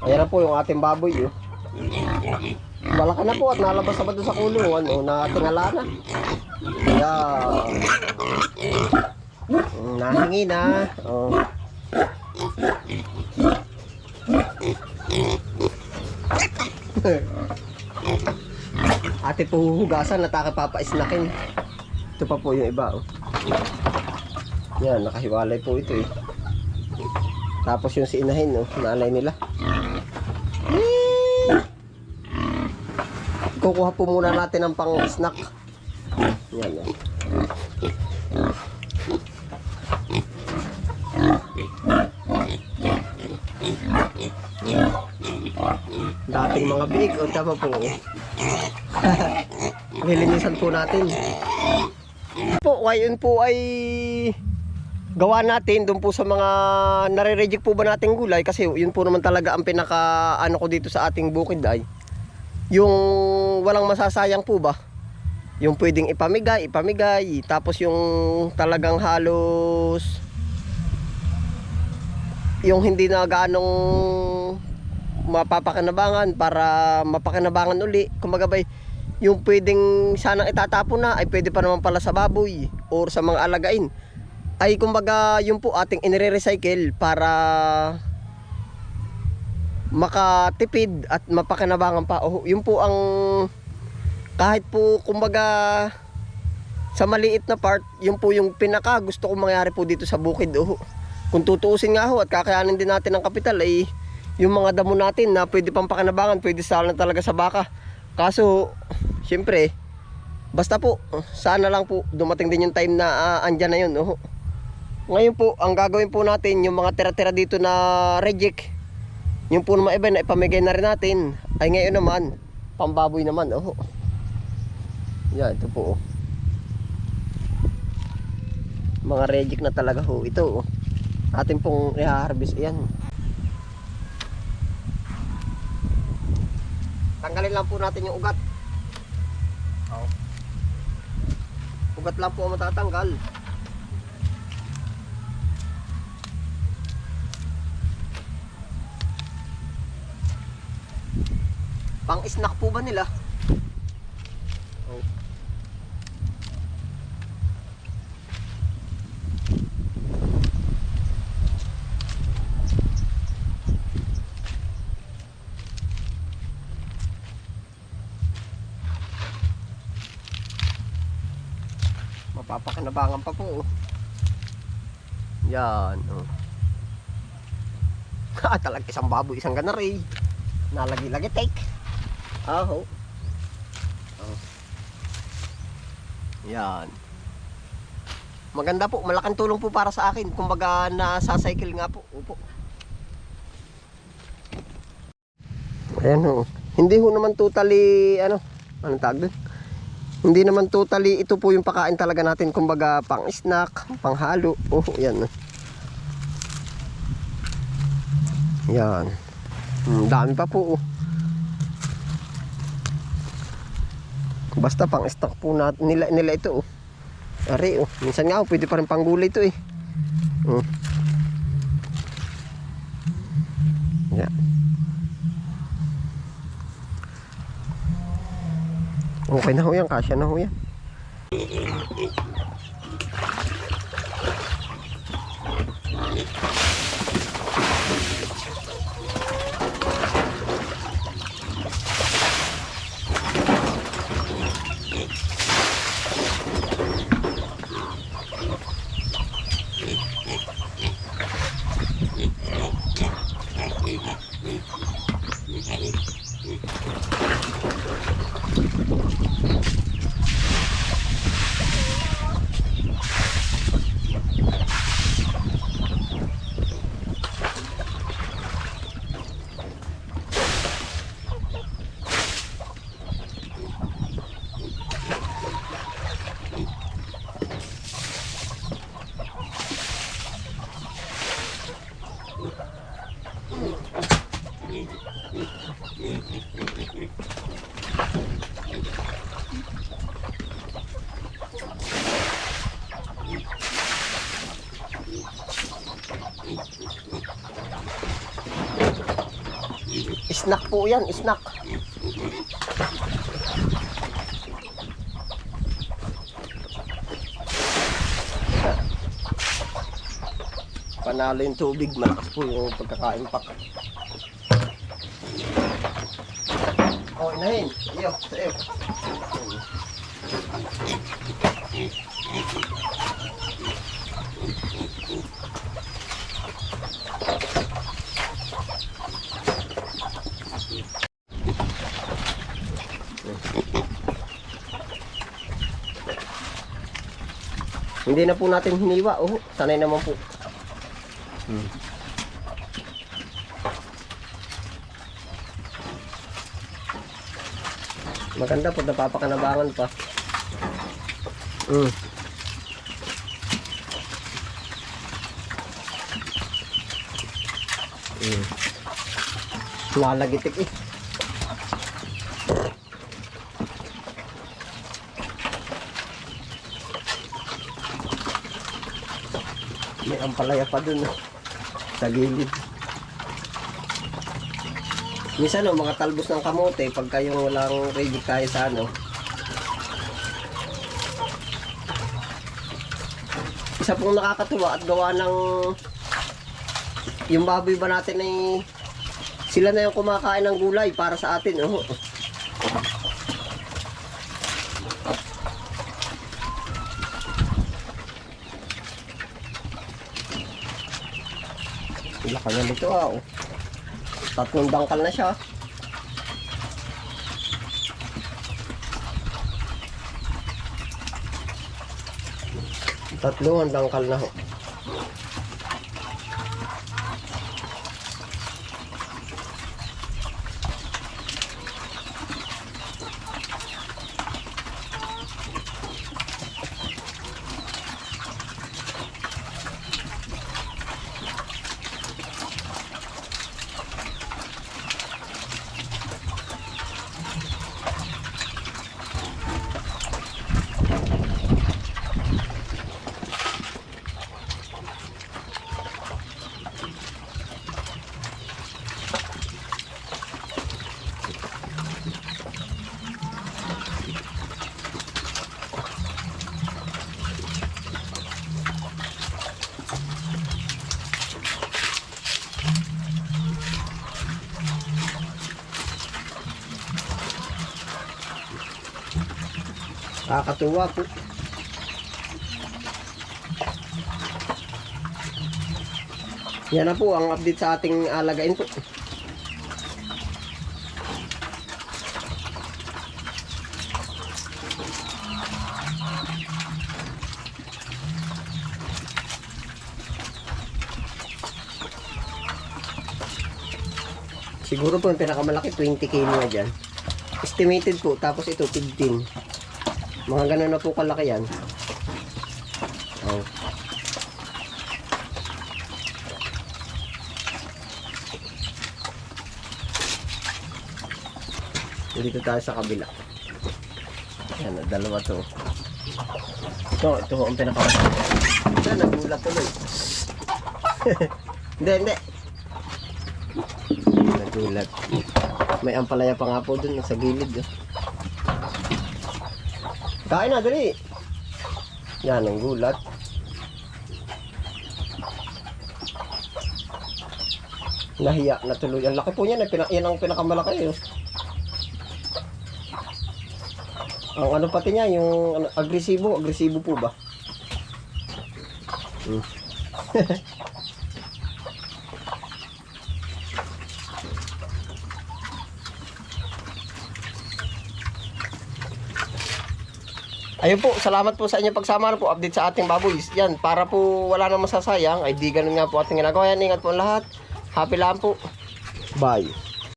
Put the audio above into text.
Ayan na po yung ating baboy. Oh. Malaki na po at nalabas na ba doon sa kulungan. Oh, natingala na. Kaya nahingi na. Oh. Ate po huhugasan at papaisnakin. Ito pa po yung iba. Oh. Yan, nakahiwalay po ito eh. Tapos yung si inahin, oh, naalay nila. Kukuha po muna natin ang pang snack. Yan, yan. Dating mga biig, o tama po. Nilinisan po natin. Po, ngayon po ay gawa natin doon po sa mga nare-reject po ba nating gulay, kasi yun po naman talaga ang pinaka ano ko dito sa ating bukid ay yung walang masasayang po ba, yung pwedeng ipamigay, tapos yung talagang halos yung hindi na gaanong mapapakinabangan para mapakinabangan uli. Kumbaga ba, yung pwedeng sanang itatapon na ay pwede pa naman pala sa baboy or sa mga alagain, ay kumbaga yun po ating inire-recycle para makatipid at mapakinabangan pa. O, yun po ang kahit po kumbaga sa maliit na part, yun po yung pinaka gusto kong mangyari po dito sa bukid. O, kung tutuusin nga ho at kakayanin din natin ng kapital ay yung mga damo natin na pwede pang pakinabangan, pwede sana talaga sa baka. Kaso syempre basta po sana lang po dumating din yung time na andyan na yun. O, ngayon po, ang gagawin po natin, yung mga tira-tira dito na reject, yung po na iba na ipamigay na rin natin, ay ngayon naman, pambaboy naman. Oh. Yan, ito po. Oh. Mga reject na talaga ho. Ito, oh. Atin pong i-harvest. Ayan. Tanggalin lang po natin yung ugat. Oh. Ugat lang po ang matatanggal. Pang snack po ba nila? Oh. Mapapakinabangan pa po. Oh. Yan. Oh. Talagang isang baboy, isang ganaray. Nalagi-lagi take. Aho. Oh. Yan. Maganda po, malaking tulong po para sa akin. Kumbaga nasa-cycle nga po. Opo. Ayan ho. Hindi ho naman totally anong tawag doon? Hindi naman totally ito po yung pakain talaga natin. Kumbaga pang snack, pang halo. Oh, yan. Yan. Dami pa po. Oh. Basta pang stock po natin nila ito. Oh. Ari, oh. Minsan nga pwede pa rin panggulay ito eh. Oh. Yeah. Okay na ho yan, kasya na ho yan. Snack po yan, snack. Panalo yung tubig, malakas po yung pagkakaimpak. Oh, inahin. Iyo, sa iyo. Hindi na po natin hiniwa. Oh, sanay naman po. Maganda po, napapakanabangan pa. Lalagitik eh. May ampalaya pa dun sa gilid. Minsan mga talbos ng kamote pagka yung walang ready kaya sa isa pong nakakatuwa at gawa ng yung baboy ba natin ay sila na yung kumakain ng gulay para sa atin. Laki na nito tatlong dangkal na siya. Tatlong dangkal na ho. Nakakatuwa po. Yan na po ang update sa ating alagain po. Siguro po yung pinakamalaki 20 kilo na dyan. Estimated po, tapos ito 15. Mga ganun na po kalaki yan. Dito tayo sa kabila. Yan, dalawa to. Ito ang pinakamalaki. Ito, nagulat tuloy. Hindi. Nagulat. May ampalaya pa nga po dun sa gilid. Kain na, dali. Yan, ang gulat. Nahiya na tuloy. Ang laki po niyan. Yan ang pinakamalaki. Ang ano pati niya, yung agresibo po ba? Ayun po, salamat po sa inyong pagsama na po, update sa ating baboy. Yan, para po wala nang masasayang, ay di ganun nga po ating ginagawa. Yan, ingat po ang lahat. Happy lang po. Bye.